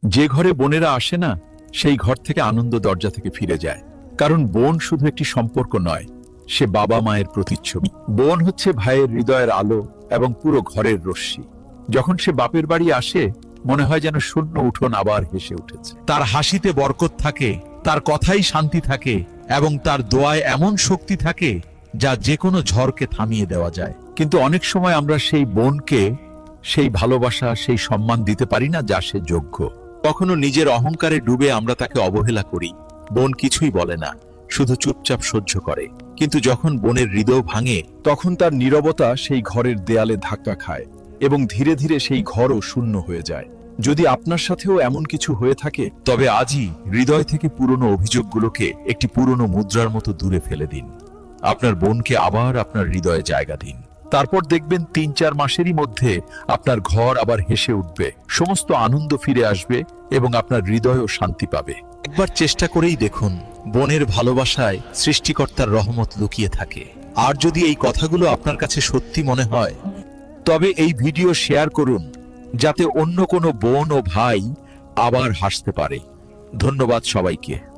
যে ঘরে বোনেরা আসে না, সেই ঘর থেকে আনন্দ দরজা থেকে ফিরে যায়। কারণ বোন শুধু একটি সম্পর্ক নয়, সে বাবা মায়ের প্রতিচ্ছবি। বোন হচ্ছে ভাইয়ের হৃদয়ের আলো এবং পুরো ঘরের রশ্মি। যখন সে বাপের বাড়ি আসে, মনে হয় যেন শূন্য উঠোন আবার হেসে উঠেছে। তার হাসিতে বরকত থাকে, তার কথাই শান্তি থাকে, এবং তার দোয়ায় এমন শক্তি থাকে যা যে কোনো ঝড়কে থামিয়ে দেওয়া যায়। কিন্তু অনেক সময় আমরা সেই বোনকে সেই ভালোবাসা, সেই সম্মান দিতে পারি না যা সে যোগ্য। কখনো নিজের অহংকারে ডুবে আমরা তাকে অবহেলা করি। বোন কিছুই বলে না, শুধু চুপচাপ সহ্য করে। কিন্তু যখন বোনের হৃদয় ভাঙে, তখন তার নীরবতা সেই ঘরের দেয়ালে ধাক্কা খায় এবং ধীরে ধীরে সেই ঘরও শূন্য হয়ে যায়। যদি আপনার সাথেও এমন কিছু হয়ে থাকে, তবে আজই হৃদয় থেকে পুরনো অভিযোগগুলোকে একটি পুরনো মুদ্রার মতো দূরে ফেলে দিন। আপনার বোনকে আবার আপনার হৃদয়ে জায়গা দিন। তারপর দেখবেন ৩-৪ মাসেরই মধ্যে আপনার ঘর আবার হেসে উঠবে, সমস্ত আনন্দ ফিরে আসবে এবং আপনার হৃদয়ও শান্তি পাবে। একবার চেষ্টা করেই দেখুন, বোনের ভালোবাসায় সৃষ্টিকর্তার রহমত লুকিয়ে থাকে। আর যদি এই কথাগুলো আপনার কাছে সত্যি মনে হয়, তবে এই ভিডিও শেয়ার করুন, যাতে অন্য কোনো বোন ও ভাই আবার হাসতে পারে। ধন্যবাদ সবাইকে।